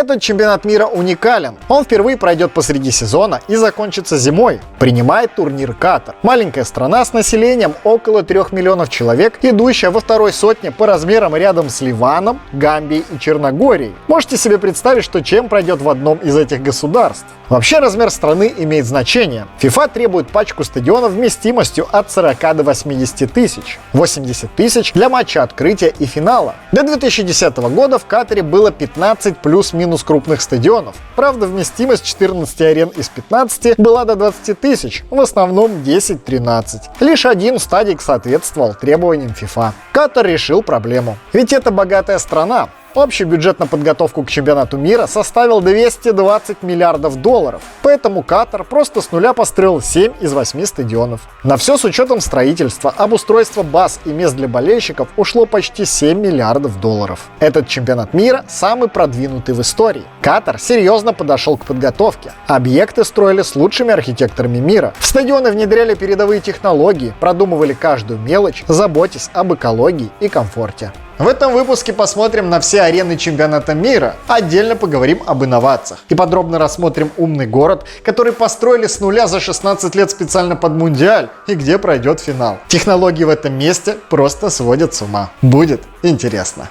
Этот чемпионат мира уникален. Он впервые пройдет посреди сезона и закончится зимой. Принимает турнир Катар. Маленькая страна с населением около 3 миллионов человек, идущая во второй сотне по размерам рядом с Ливаном, Гамбией и Черногорией. Можете себе представить, что чем пройдет в одном из этих государств? Вообще размер страны имеет значение. FIFA требует пачку стадионов вместимостью от 40 до 80 тысяч. 80 тысяч для матча открытия и финала. До 2010 года в Катаре было 15 плюс-минус крупных стадионов. Правда, вместимость 14 арен из 15 была до 20 тысяч, в основном 10-13. Лишь один стадик соответствовал требованиям FIFA. Катар решил проблему. Ведь это богатая страна. Общий бюджет на подготовку к чемпионату мира составил 220 миллиардов долларов, поэтому Катар просто с нуля построил 7 из 8 стадионов. На все с учетом строительства, обустройства баз и мест для болельщиков ушло почти 7 миллиардов долларов. Этот чемпионат мира самый продвинутый в истории. Катар серьезно подошел к подготовке. Объекты строили с лучшими архитекторами мира. В стадионы внедряли передовые технологии, продумывали каждую мелочь, заботясь об экологии и комфорте. В этом выпуске посмотрим на все арены чемпионата мира, отдельно поговорим об инновациях и подробно рассмотрим умный город, который построили с нуля за 16 лет специально под Мундиаль и где пройдет финал. Технологии в этом месте просто сводят с ума. Будет интересно.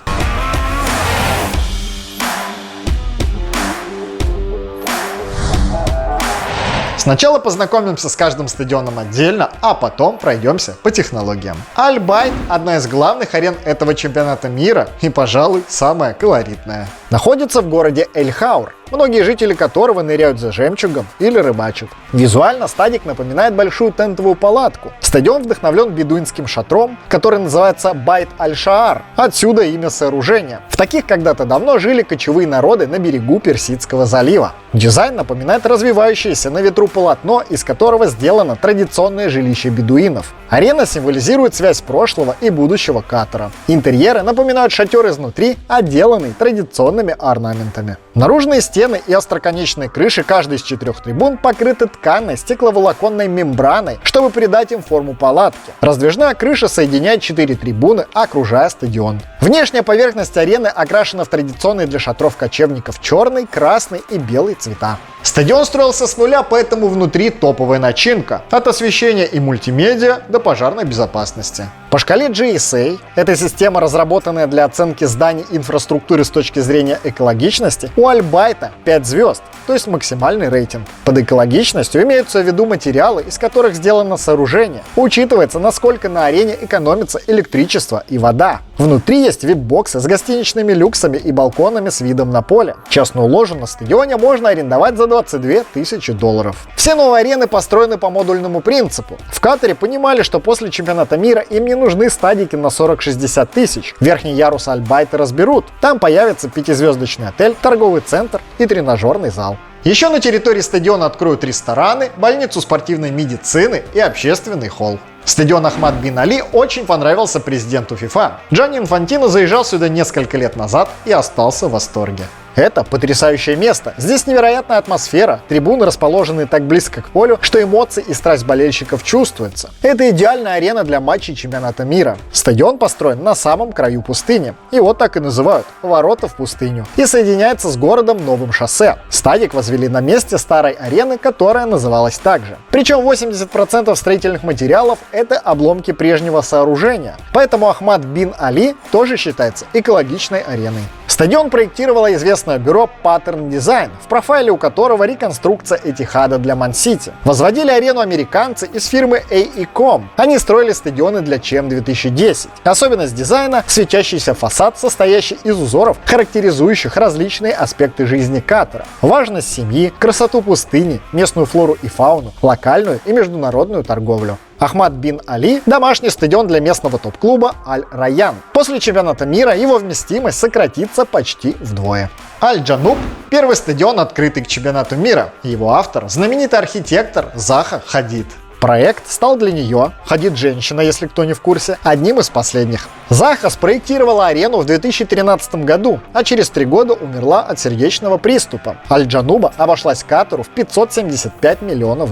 Сначала познакомимся с каждым стадионом отдельно, а потом пройдемся по технологиям. Аль-Байт – одна из главных арен этого чемпионата мира и, пожалуй, самая колоритная. Находится в городе Эль-Хаур, многие жители которого ныряют за жемчугом или рыбачат. Визуально стадик напоминает большую тентовую палатку. Стадион вдохновлен бедуинским шатром, который называется Байт-аль-Шаар, отсюда имя сооружения. В таких когда-то давно жили кочевые народы на берегу Персидского залива. Дизайн напоминает развивающееся на ветру полотно, из которого сделано традиционное жилище бедуинов. Арена символизирует связь прошлого и будущего Катара. Интерьеры напоминают шатер изнутри, отделанный традиционными орнаментами. Наружные стены и остроконечные крыши каждой из 4 трибун покрыты тканной стекловолоконной мембраной, чтобы придать им форму палатки. Раздвижная крыша соединяет 4 трибуны, окружая стадион. Внешняя поверхность арены окрашена в традиционные для шатров кочевников черный, красный и белый цвета. Стадион строился с нуля, поэтому внутри топовая начинка. От освещения и мультимедиа до пожарной безопасности. По шкале GSA, эта система, разработанная для оценки зданий и инфраструктуры с точки зрения экологичности, у Аль-Байта 5 звезд, то есть максимальный рейтинг. Под экологичностью имеются в виду материалы, из которых сделано сооружение. Учитывается, насколько на арене экономится электричество и вода. Внутри есть вип-боксы с гостиничными люксами и балконами с видом на поле. Частную ложу на стадионе можно арендовать за 22 тысячи долларов. Все новые арены построены по модульному принципу. В Катаре понимали, что после чемпионата мира им не нужны стадики на 40-60 тысяч. Верхний ярус Аль-Байта разберут. Там появится 5-звездочный отель, торговый центр и тренажерный зал. Еще на территории стадиона откроют рестораны, больницу спортивной медицины и общественный холл. Стадион Ахмад бин Али очень понравился президенту FIFA. Джанни Инфантино заезжал сюда несколько лет назад и остался в восторге. Это потрясающее место. Здесь невероятная атмосфера, трибуны расположены так близко к полю, что эмоции и страсть болельщиков чувствуются. Это идеальная арена для матчей чемпионата мира. Стадион построен на самом краю пустыни. Его так и называют – ворота в пустыню. И соединяется с городом новым шоссе. Стадик возвели на месте старой арены, которая называлась так же. Причем 80% строительных материалов – это обломки прежнего сооружения. Поэтому Ахмад бин Али тоже считается экологичной ареной. Стадион проектировало известное бюро Pattern Design, в профайле у которого реконструкция Этихада для Ман-Сити. Возводили арену американцы из фирмы AECOM. Они строили стадионы для ЧМ 2010. Особенность дизайна – светящийся фасад, состоящий из узоров, характеризующих различные аспекты жизни Катара. Важность семьи, красоту пустыни, местную флору и фауну, локальную и международную торговлю. Ахмад бин Али – домашний стадион для местного топ-клуба Аль-Райян. После чемпионата мира его вместимость сократится почти вдвое. Аль-Джануб – первый стадион, открытый к чемпионату мира. Его автор – знаменитый архитектор Заха Хадид. Проект стал для нее, ходит женщина, если кто не в курсе, одним из последних. Заха спроектировала арену в 2013 году, а через 3 года умерла от сердечного приступа. Аль-Джануба обошлась Катару в $575 миллионов.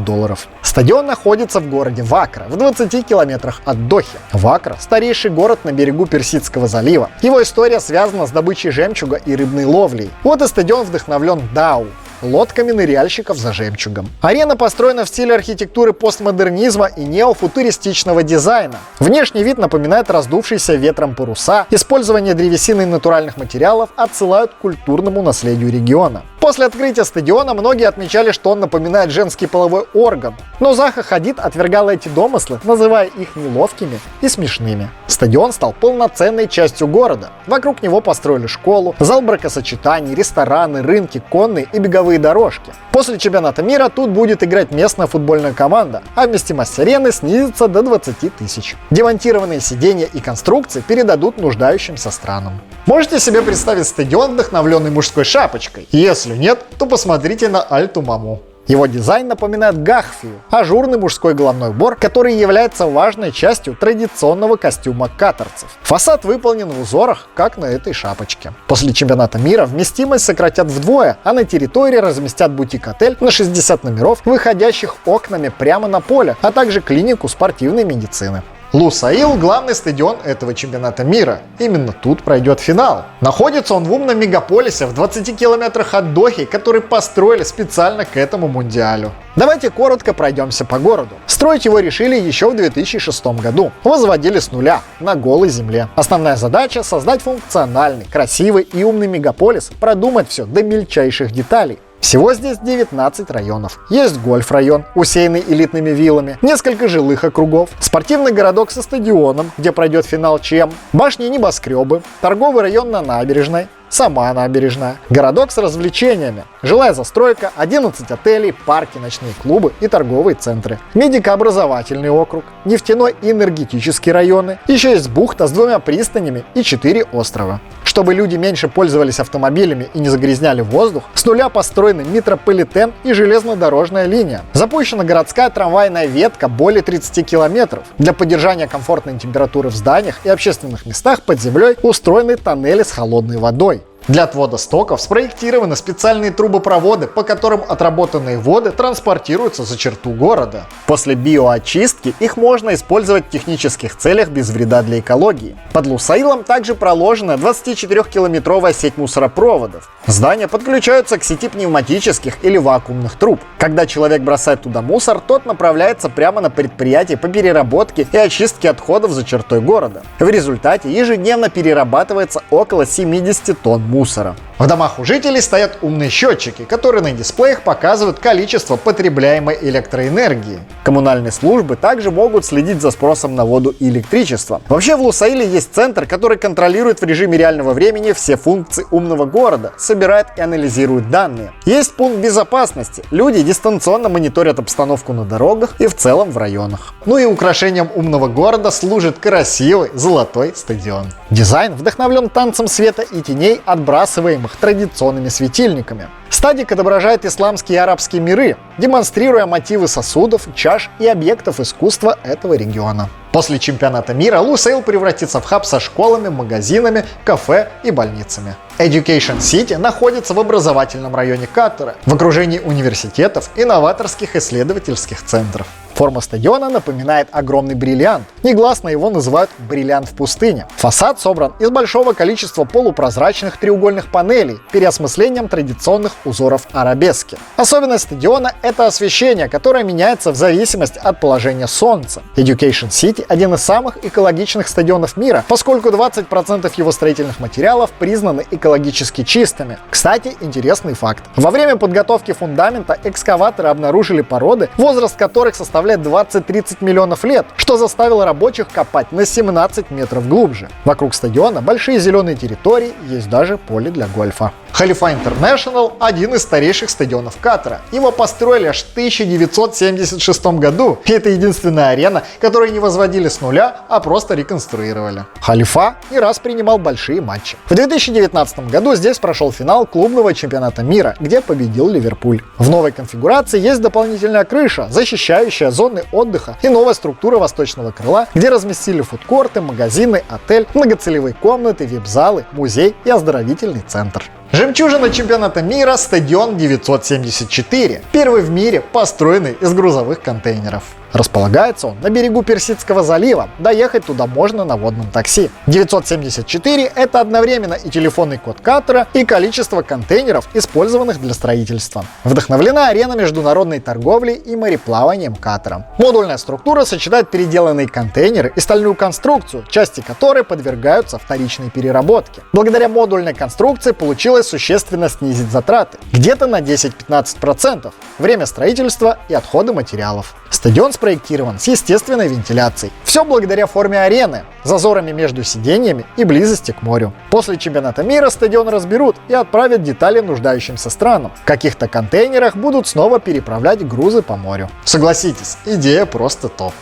Стадион находится в городе Вакра, в 20 километрах от Дохи. Вакра – старейший город на берегу Персидского залива. Его история связана с добычей жемчуга и рыбной ловлей. Вот и стадион вдохновлен Дау – лодками ныряльщиков за жемчугом. Арена построена в стиле архитектуры постмодернизма и неофутуристичного дизайна. Внешний вид напоминает раздувшиеся ветром паруса. Использование древесины и натуральных материалов отсылают к культурному наследию региона. После открытия стадиона многие отмечали, что он напоминает женский половой орган. Но Заха Хадид отвергала эти домыслы, называя их неловкими и смешными. Стадион стал полноценной частью города. Вокруг него построили школу, зал бракосочетаний, рестораны, рынки, конные и беговые дорожки. После чемпионата мира тут будет играть местная футбольная команда, а вместимость арены снизится до 20 тысяч. Демонтированные сиденья и конструкции передадут нуждающимся странам. Можете себе представить стадион, вдохновленный мужской шапочкой? Если нет, то посмотрите на Аль-Тумаму. Его дизайн напоминает гахфию – ажурный мужской головной убор, который является важной частью традиционного костюма катарцев. Фасад выполнен в узорах, как на этой шапочке. После чемпионата мира вместимость сократят вдвое, а на территории разместят бутик-отель на 60 номеров, выходящих окнами прямо на поле, а также клинику спортивной медицины. Лусаил – главный стадион этого чемпионата мира. Именно тут пройдет финал. Находится он в умном мегаполисе в 20 километрах от Дохи, который построили специально к этому мундиалю. Давайте коротко пройдемся по городу. Строить его решили еще в 2006 году. Возводили с нуля, на голой земле. Основная задача – создать функциональный, красивый и умный мегаполис, продумать все до мельчайших деталей. Всего здесь 19 районов. Есть гольф-район, усеянный элитными виллами, несколько жилых округов, спортивный городок со стадионом, где пройдет финал ЧМ, башни и небоскребы, торговый район на набережной, сама набережная, городок с развлечениями, жилая застройка, 11 отелей, парки, ночные клубы и торговые центры, медико-образовательный округ, нефтяной и энергетический районы, еще есть бухта с 2 пристанями и 4 острова. Чтобы люди меньше пользовались автомобилями и не загрязняли воздух, с нуля построены метрополитен и железнодорожная линия. Запущена городская трамвайная ветка более 30 километров. Для поддержания комфортной температуры в зданиях и общественных местах под землей устроены тоннели с холодной водой. Для отвода стоков спроектированы специальные трубопроводы, по которым отработанные воды транспортируются за черту города. После биоочистки их можно использовать в технических целях без вреда для экологии. Под Лусаилом также проложена 24-километровая сеть мусоропроводов. Здания подключаются к сети пневматических или вакуумных труб. Когда человек бросает туда мусор, тот направляется прямо на предприятие по переработке и очистке отходов за чертой города. В результате ежедневно перерабатывается около 70 тонн мусора. В домах у жителей стоят умные счетчики, которые на дисплеях показывают количество потребляемой электроэнергии. Коммунальные службы также могут следить за спросом на воду и электричество. Вообще в Лусаиле есть центр, который контролирует в режиме реального времени все функции умного города, собирает и анализирует данные. Есть пункт безопасности. Люди дистанционно мониторят обстановку на дорогах и в целом в районах. Ну и украшением умного города служит красивый золотой стадион. Дизайн вдохновлен танцем света и теней, отбрасываемых традиционными светильниками. Стадик отображает исламские и арабские миры, демонстрируя мотивы сосудов, чаш и объектов искусства этого региона. После чемпионата мира Лусаил превратится в хаб со школами, магазинами, кафе и больницами. Education City находится в образовательном районе Катара, в окружении университетов и новаторских исследовательских центров. Форма стадиона напоминает огромный бриллиант. Негласно его называют «бриллиант в пустыне». Фасад собран из большого количества полупрозрачных треугольных панелей, переосмыслением традиционных узоров арабески. Особенность стадиона – это освещение, которое меняется в зависимости от положения солнца. Education City – один из самых экологичных стадионов мира, поскольку 20% его строительных материалов признаны экологически чистыми. Кстати, интересный факт. Во время подготовки фундамента экскаваторы обнаружили породы, возраст которых составляет 20-30 миллионов лет, что заставило рабочих копать на 17 метров глубже. Вокруг стадиона большие зеленые территории, есть даже поле для гольфа. Халифа Интернешнл – один из старейших стадионов Катара. Его построили аж в 1976 году. И это единственная арена, которую не возводили с нуля, а просто реконструировали. Халифа не раз принимал большие матчи. В 2019 году здесь прошел финал клубного чемпионата мира, где победил Ливерпуль. В новой конфигурации есть дополнительная крыша, защищающая зоны отдыха и новая структура восточного крыла, где разместили фудкорты, магазины, отель, многоцелевые комнаты, вип-залы, музей и оздоровительный центр. Жемчужина чемпионата мира – стадион 974, первый в мире, построенный из грузовых контейнеров. Располагается он на берегу Персидского залива, доехать туда можно на водном такси. 974 – это одновременно и телефонный код Катара, и количество контейнеров, использованных для строительства. Вдохновлена арена международной торговли и мореплаванием Катара. Модульная структура сочетает переделанные контейнеры и стальную конструкцию, части которой подвергаются вторичной переработке. Благодаря модульной конструкции получилось существенно снизить затраты, где-то на 10-15%, время строительства и отходы материалов. Стадион спроектирован с естественной вентиляцией. Все благодаря форме арены, зазорами между сиденьями и близости к морю. После чемпионата мира стадион разберут и отправят детали нуждающимся странам. В каких-то контейнерах будут снова переправлять грузы по морю. Согласитесь, идея просто топ.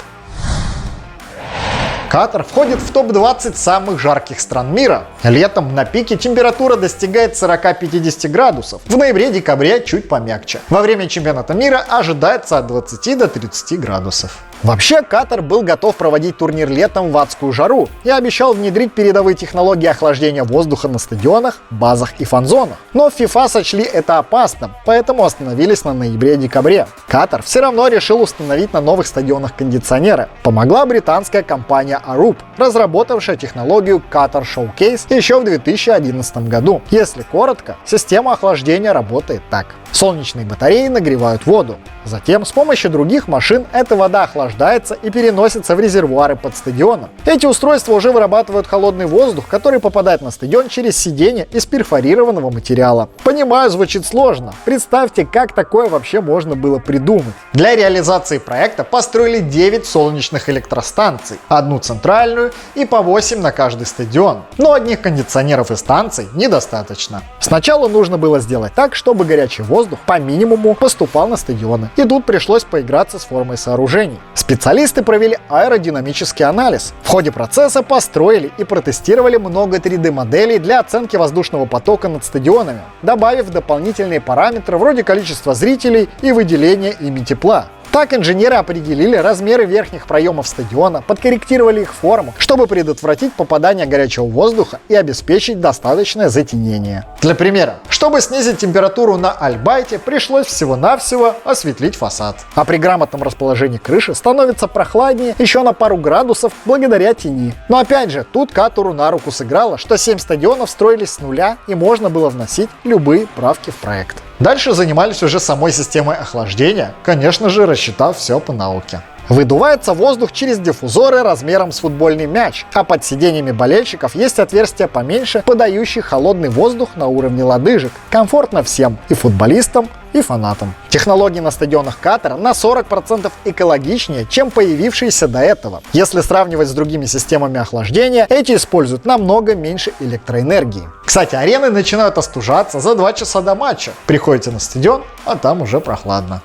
Катар входит в топ-20 самых жарких стран мира. Летом на пике температура достигает 40-50 градусов. В ноябре-декабре чуть помягче. Во время чемпионата мира ожидается от 20 до 30 градусов. Вообще, Катар был готов проводить турнир летом в адскую жару и обещал внедрить передовые технологии охлаждения воздуха на стадионах, базах и фан-зонах. Но в FIFA сочли это опасным, поэтому остановились на ноябре-декабре. Катар все равно решил установить на новых стадионах кондиционеры. Помогла британская компания Arup, разработавшая технологию Qatar Showcase еще в 2011 году. Если коротко, система охлаждения работает так. Солнечные батареи нагревают воду. Затем с помощью других машин эта вода охлаждается и переносится в резервуары под стадионом. Эти устройства уже вырабатывают холодный воздух, который попадает на стадион через сиденье из перфорированного материала. Понимаю, звучит сложно. Представьте, как такое вообще можно было придумать. Для реализации проекта построили 9 солнечных электростанций, одну центральную и по 8 на каждый стадион. Но одних кондиционеров и станций недостаточно. Сначала нужно было сделать так, чтобы горячий воздух по минимуму поступал на стадионы. И тут пришлось поиграться с формой сооружений. Специалисты провели аэродинамический анализ. В ходе процесса построили и протестировали много 3D-моделей для оценки воздушного потока над стадионами, добавив дополнительные параметры вроде количества зрителей и выделения ими тепла. Так инженеры определили размеры верхних проемов стадиона, подкорректировали их форму, чтобы предотвратить попадание горячего воздуха и обеспечить достаточное затенение. Для примера, чтобы снизить температуру на Аль-Байте, пришлось всего-навсего осветлить фасад. А при грамотном расположении крыши становится прохладнее еще на пару градусов благодаря тени. Но опять же, тут Катару на руку сыграло, что 7 стадионов строились с нуля и можно было вносить любые правки в проект. Дальше занимались уже самой системой охлаждения, конечно же, рассчитав все по науке. Выдувается воздух через диффузоры размером с футбольный мяч, а под сиденьями болельщиков есть отверстия поменьше, подающие холодный воздух на уровне лодыжек. Комфортно всем, и футболистам, и фанатам. Технологии на стадионах Катара на 40% экологичнее, чем появившиеся до этого. Если сравнивать с другими системами охлаждения, эти используют намного меньше электроэнергии. Кстати, арены начинают остужаться за 2 часа до матча. Приходите на стадион, а там уже прохладно.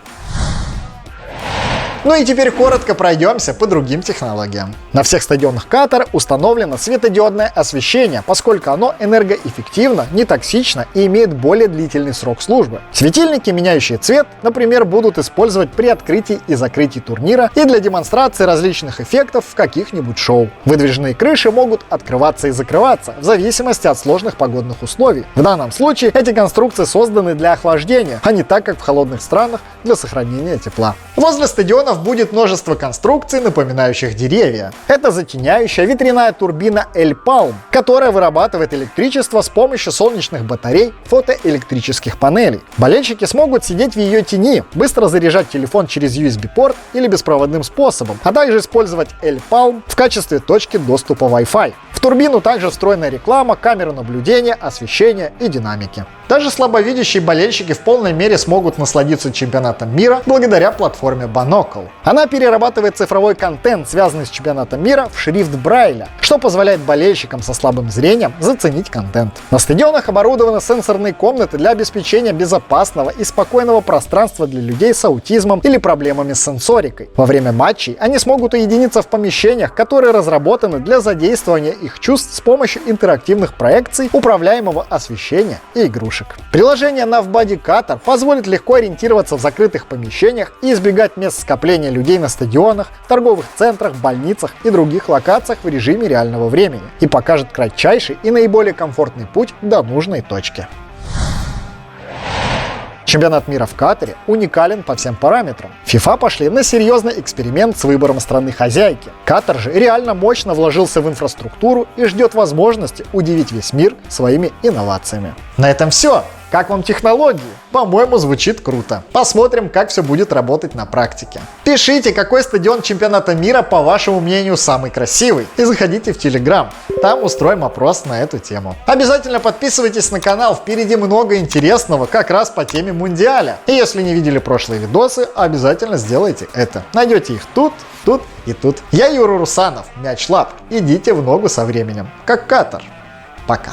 Ну и теперь коротко пройдемся по другим технологиям. На всех стадионах Катара установлено светодиодное освещение, поскольку оно энергоэффективно, не токсично и имеет более длительный срок службы. Светильники, меняющие цвет, например, будут использовать при открытии и закрытии турнира и для демонстрации различных эффектов в каких-нибудь шоу. Выдвижные крыши могут открываться и закрываться в зависимости от сложных погодных условий. В данном случае эти конструкции созданы для охлаждения, а не так, как в холодных странах, для сохранения тепла. Возле стадиона будет множество конструкций, напоминающих деревья. Это затеняющая ветряная турбина Эль-Палм, которая вырабатывает электричество с помощью солнечных батарей, фотоэлектрических панелей. Болельщики смогут сидеть в ее тени, быстро заряжать телефон через USB-порт или беспроводным способом, а также использовать Эль-Палм в качестве точки доступа Wi-Fi. В турбину также встроена реклама, камеры наблюдения, освещение и динамики. Даже слабовидящие болельщики в полной мере смогут насладиться чемпионатом мира благодаря платформе Monocle. Она перерабатывает цифровой контент, связанный с чемпионатом мира, в шрифт Брайля, что позволяет болельщикам со слабым зрением заценить контент. На стадионах оборудованы сенсорные комнаты для обеспечения безопасного и спокойного пространства для людей с аутизмом или проблемами с сенсорикой. Во время матчей они смогут уединиться в помещениях, которые разработаны для задействования их их чувств с помощью интерактивных проекций, управляемого освещения и игрушек. Приложение Navbody-Qatar позволит легко ориентироваться в закрытых помещениях и избегать мест скопления людей на стадионах, торговых центрах, больницах и других локациях в режиме реального времени и покажет кратчайший и наиболее комфортный путь до нужной точки. Чемпионат мира в Катаре уникален по всем параметрам. FIFA пошли на серьезный эксперимент с выбором страны-хозяйки. Катар же реально мощно вложился в инфраструктуру и ждет возможности удивить весь мир своими инновациями. На этом все. Как вам технологии? По-моему, звучит круто. Посмотрим, как все будет работать на практике. Пишите, какой стадион чемпионата мира, по вашему мнению, самый красивый. И заходите в Telegram. Там устроим опрос на эту тему. Обязательно подписывайтесь на канал. Впереди много интересного как раз по теме Мундиаля. И если не видели прошлые видосы, обязательно сделайте это. Найдете их тут, тут и тут. Я Юра Русанов, Мяч Лаб. Идите в ногу со временем. Как Катар. Пока.